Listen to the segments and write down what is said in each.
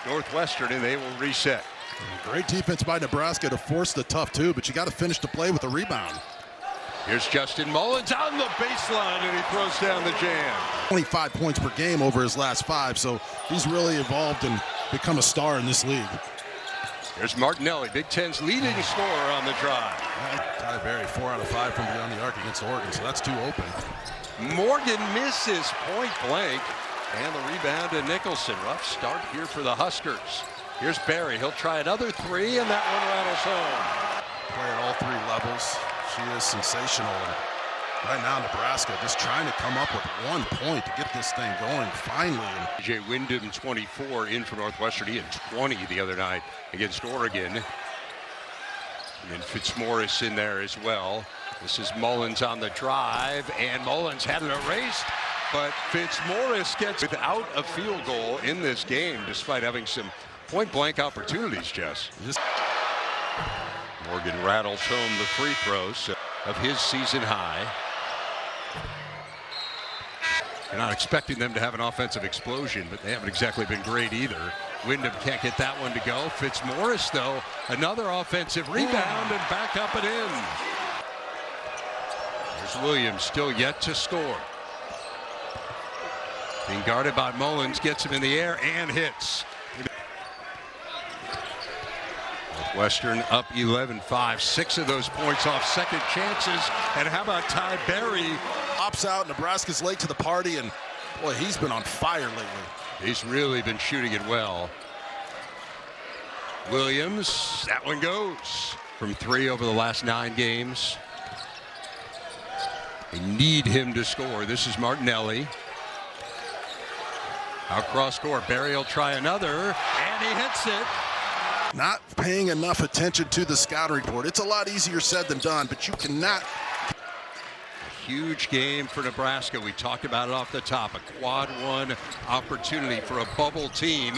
Northwestern, and they will reset. Great defense by Nebraska to force the tough two, but you got to finish the play with a rebound. Here's Justin Mullins on the baseline, and he throws down the jam. 25 points per game over his last 5, so he's really evolved and become a star in this league. Here's Martinelli, Big Ten's leading scorer on the drive. Ty Berry, 4 out of 5 from beyond the arc against Oregon, so that's 2 open. Morgan misses point blank, and the rebound to Nicholson. Rough start here for the Huskers. Here's Berry, he'll try another 3, and that one rattles home. Play at all 3 levels. She is sensational. And right now, Nebraska just trying to come up with 1 point to get this thing going finally. Jay Wyndham, 24, in for Northwestern. He had 20 the other night against Oregon. And then Fitzmaurice in there as well. This is Mullins on the drive, and Mullins had it erased, but Fitzmaurice gets without a field goal in this game, despite having some point-blank opportunities, Jess. Morgan rattles home the free throws of his season high. You're not expecting them to have an offensive explosion, but they haven't exactly been great either. Wyndham can't get that one to go. Fitzmaurice, though, another offensive rebound and back up and in. There's Williams, still yet to score. Being guarded by Mullins, gets him in the air and hits. Northwestern up 11-5, 6 of those points off second chances. And how about Ty Berry? Opts out, Nebraska's late to the party, and boy, he's been on fire lately. He's really been shooting it well. Williams, that one goes. From 3 over the last 9 games. They need him to score. This is Martinelli. Out cross court, Berry will try another, and he hits it. Not paying enough attention to the scouting report. It's a lot easier said than done, but you cannot. Huge game for Nebraska. We talked about it off the top. A quad 1 opportunity for a bubble team.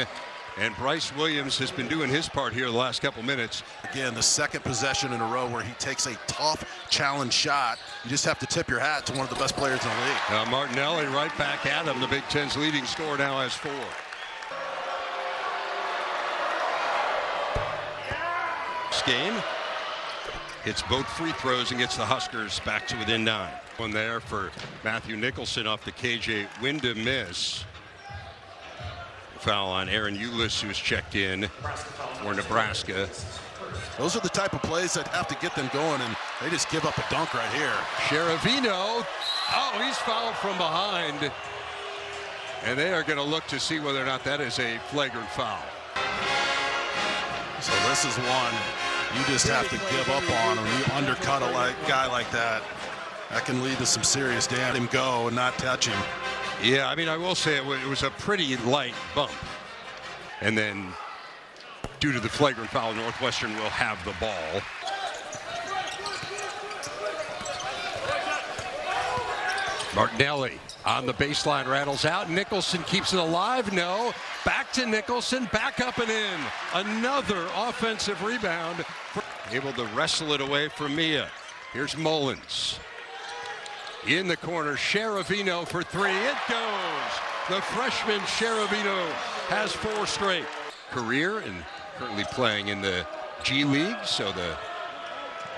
And Bryce Williams has been doing his part here the last couple minutes. Again, the second possession in a row where he takes a tough challenge shot. You just have to tip your hat to one of the best players in the league. Martinelli right back at him. The Big Ten's leading scorer now has 4. This game hits both free throws and gets the Huskers back to within 9. One there for Matthew Nicholson off the KJ Wyndham miss. Foul on Aaron Eulis, who's checked in for Nebraska. Those are the type of plays that have to get them going, and they just give up a dunk right here. Sheravino, oh, he's fouled from behind. And they are going to look to see whether or not that is a flagrant foul. So this is one you just have to give up on when you undercut a guy like that. That can lead to some serious damage. Him go and not touch him. Yeah, I mean, I will say it was a pretty light bump. And then, due to the flagrant foul, Northwestern will have the ball. Martinelli on the baseline, rattles out. Nicholson keeps it alive. No. Back to Nicholson. Back up and in. Another offensive rebound. Able to wrestle it away from Mia. Here's Mullins. In the corner, Sheravino for 3. It goes. The freshman Sheravino has 4 straight. Career and currently playing in the G League, so the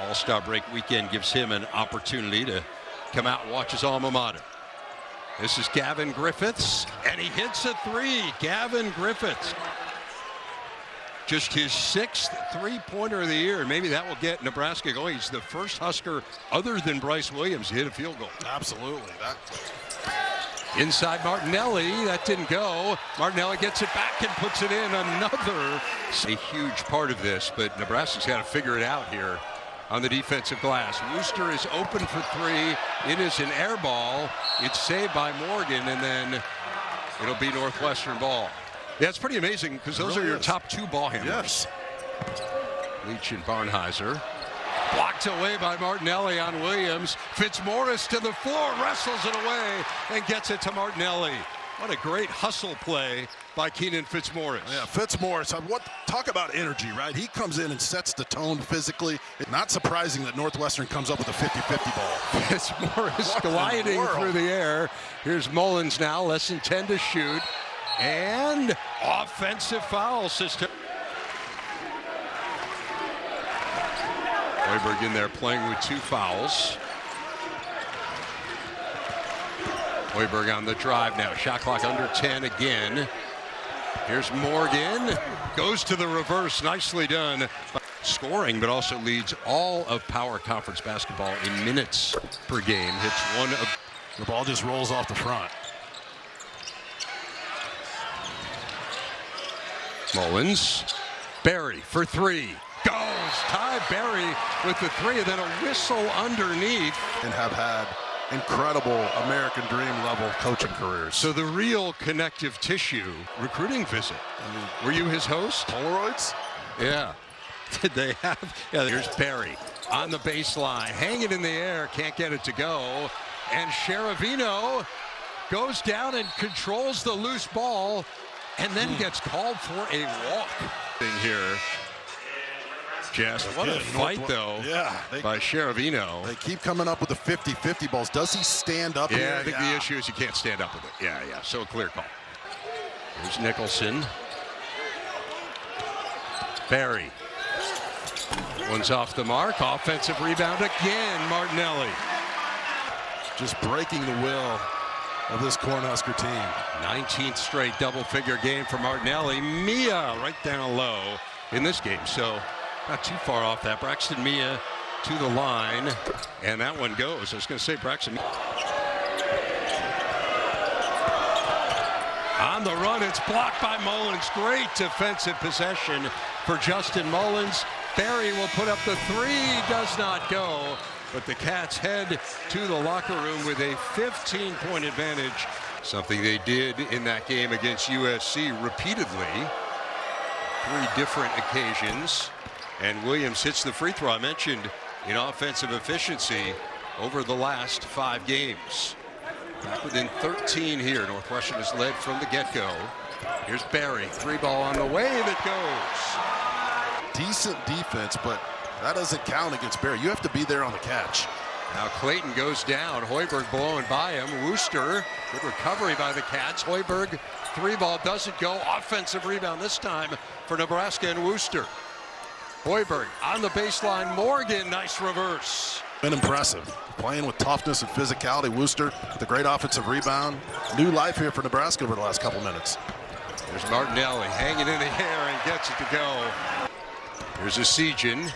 All-Star break weekend gives him an opportunity to come out and watch his alma mater. This is Gavin Griffiths, and he hits a 3. Gavin Griffiths. Just his 6th three-pointer of the year. Maybe that will get Nebraska going. He's the first Husker other than Bryce Williams to hit a field goal. Absolutely. Inside Martinelli, that didn't go. Martinelli gets it back and puts it in. Another. A huge part of this, but Nebraska's got to figure it out here on the defensive glass. Wooster is open for 3. It is an air ball. It's saved by Morgan, and then it'll be Northwestern ball. Yeah, it's pretty amazing because those are your top 2 ball handlers. Yes. Leach and Barnheiser. Blocked away by Martinelli on Williams. Fitzmaurice to the floor, wrestles it away, and gets it to Martinelli. What a great hustle play by Keenan Fitzmaurice. Yeah, Fitzmaurice, talk about energy, right? He comes in and sets the tone physically. It's not surprising that Northwestern comes up with a 50-50 ball. Fitzmaurice gliding through the air. Here's Mullins now, less than 10 to shoot. And offensive foul system. Hoiberg in there playing with 2 fouls. Hoiberg on the drive now. Shot clock under 10 again. Here's Morgan. Goes to the reverse. Nicely done. Scoring, but also leads all of Power Conference basketball in minutes per game. Hits one of. The ball just rolls off the front. Mullins. Barry for 3. Goes. Ty Barry with the 3, and then a whistle underneath. And have had incredible American Dream level coaching careers. So the real connective tissue recruiting visit. I mean, were you his host? Polaroids? Yeah. Did they have? Yeah, here's Barry on the baseline, hanging in the air, can't get it to go. And Sheravino goes down and controls the loose ball and then gets called for a walk here. Jess, what a fight, though, by Sheravino. They keep coming up with the 50-50 balls. Does he stand up here? I think the issue is he can't stand up with it. Yeah, so clear call. Here's Nicholson. Barry. One's off the mark. Offensive rebound again, Martinelli. Just breaking the will of this Cornhusker team. 19th straight double-figure game for Martinelli. Mia right down low in this game, so not too far off that. Braxton Mia to the line, and that one goes. I was going to say Braxton on the run. It's blocked by Mullins. Great defensive possession for Justin Mullins. Barry will put up the 3. Does not go. But the Cats head to the locker room with a 15-point advantage. Something they did in that game against USC repeatedly. 3 different occasions. And Williams hits the free throw. I mentioned in offensive efficiency over the last 5 games. Back within 13 here. Northwestern has led from the get-go. Here's Barry. 3 ball on the way that goes. Decent defense, but that doesn't count against Barry. You have to be there on the catch. Now Clayton goes down. Hoiberg blowing by him. Wooster, good recovery by the Cats. Hoiberg, 3 ball doesn't go. Offensive rebound this time for Nebraska and Wooster. Hoiberg on the baseline. Morgan, nice reverse. Been impressive. Playing with toughness and physicality. Wooster, the great offensive rebound. New life here for Nebraska over the last couple minutes. There's Martinelli hanging in the air and gets it to go. Here's a Sejan.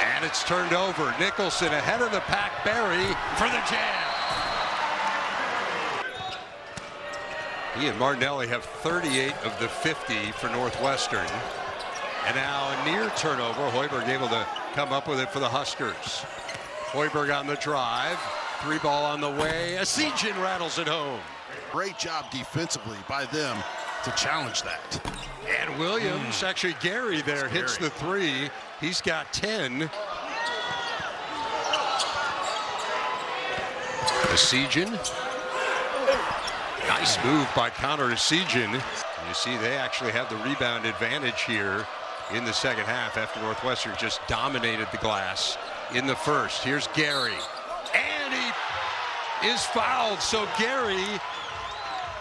And it's turned over. Nicholson ahead of the pack. Barry for the jam. He and Martinelli have 38 of the 50 for Northwestern. And now a near turnover. Hoiberg able to come up with it for the Huskers. Hoiberg on the drive. 3 ball on the way. A Sejan rattles it home. Great job defensively by them to challenge that. And Williams, actually Gary there, hits the 3. He's got 10. Sejan. Nice move by Connor Sejan. You see they actually have the rebound advantage here in the second half after Northwestern just dominated the glass in the first. Here's Gary. And he is fouled. So Gary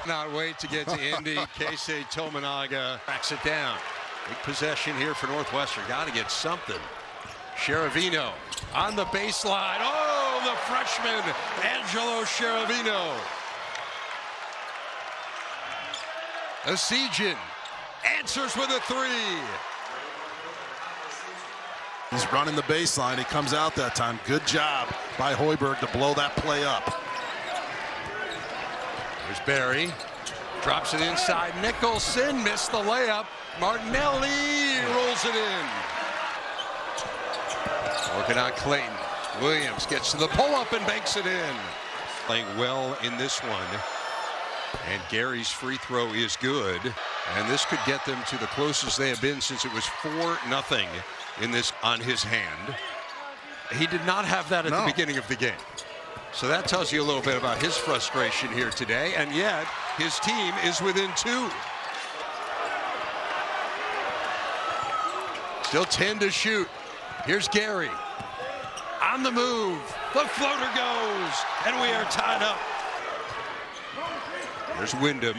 not wait to get to Indy. Keisei Tominaga backs it down. Big possession here for Northwestern. Got to get something. Sheravino on the baseline. Oh, the freshman, Angelo Sheravino. Sejan answers with a 3. He's running the baseline. He comes out that time. Good job by Hoiberg to blow that play up. There's Barry. Drops it inside. Nicholson missed the layup. Martinelli rolls it in. Working on Clayton. Williams gets to the pull-up and banks it in. Playing well in this one. And Gary's free throw is good. And this could get them to the closest they have been since it was 4-0 in this on his hand. He did not have that at the beginning of the game. So that tells you a little bit about his frustration here today. And yet, his team is within 2. Still 10 to shoot. Here's Gary. On the move. The floater goes. And we are tied up. There's Wyndham.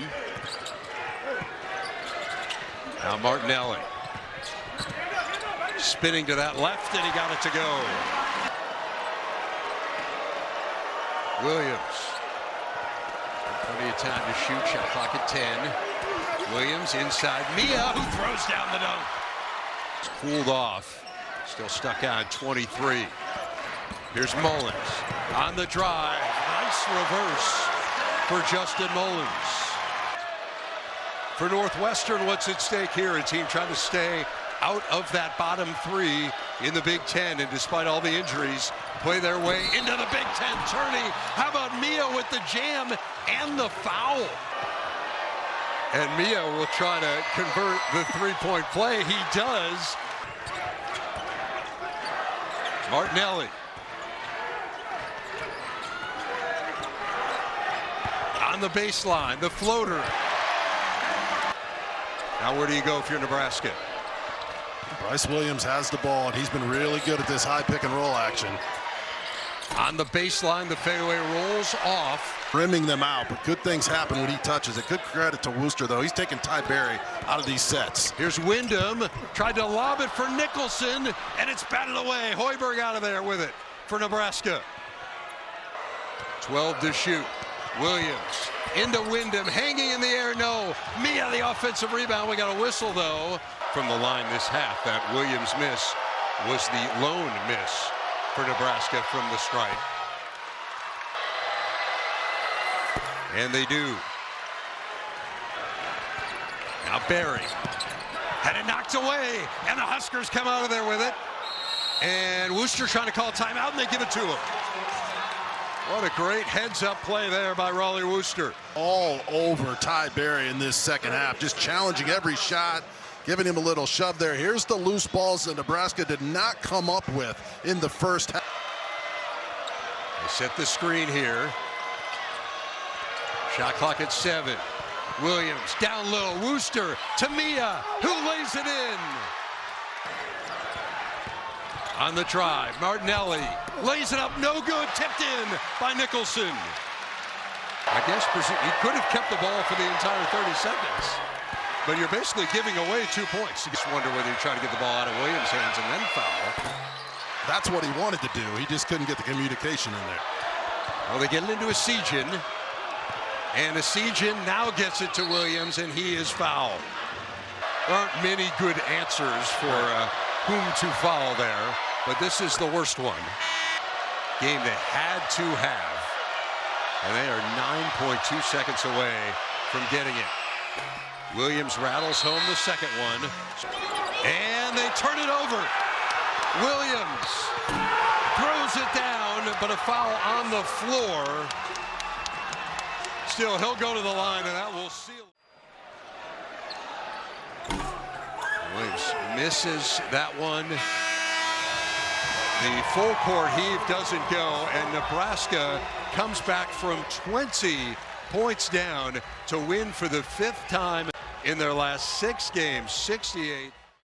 Now Martinelli. Spinning to that left, and he got it to go. Williams. Plenty of time to shoot. Shot clock at 10. Williams inside. Mia, who throws down the dunk. It's cooled off. Still stuck on 23. Here's Mullins on the drive. Nice reverse for Justin Mullins. For Northwestern, what's at stake here? A team trying to stay out of that bottom three in the Big Ten, and despite all the injuries, play their way into the Big Ten tourney. How about Mia with the jam and the foul? And Mia will try to convert the three-point play. He does. Martinelli. On the baseline, the floater. Now where do you go if you're Nebraska? Bryce Williams has the ball, and he's been really good at this high pick and roll action. On the baseline, the fadeaway rolls off. Rimming them out, but good things happen when he touches it. Good credit to Wooster, though. He's taking Ty Berry out of these sets. Here's Wyndham, tried to lob it for Nicholson, and it's batted away. Hoiberg out of there with it for Nebraska. 12 to shoot. Williams into Wyndham, hanging in the air, no. Mia, the offensive rebound. We got a whistle, though, from the line this half. That Williams miss was the lone miss for Nebraska from the stripe. And they do. Now Berry had it knocked away, and the Huskers come out of there with it. And Wooster trying to call a timeout, and they give it to him. What a great heads-up play there by Raleigh Wooster. All over Ty Berry in this second half, just challenging every shot, giving him a little shove there. Here's the loose balls that Nebraska did not come up with in the first half. They set the screen here. Shot clock at 7. Williams down low. Wooster to Mia, who lays it in. On the drive, Martinelli lays it up, no good, tipped in by Nicholson. I guess he could have kept the ball for the entire 30 seconds, but you're basically giving away 2 points. You just wonder whether you try to get the ball out of Williams' hands and then foul. That's what he wanted to do. He just couldn't get the communication in there. Well, they get it into Asijan, and Asijan now gets it to Williams, and he is fouled. There aren't many good answers for whom to foul there, but this is the worst one. Game they had to have, and they are 9.2 seconds away from getting it. Williams rattles home the second one, and they turn it over. Williams throws it down, but a foul on the floor. Still, he'll go to the line, and that will seal. Williams misses that one. The full court heave doesn't go, and Nebraska comes back from 20 points down to win for the 5th time in their last 6 games, 68.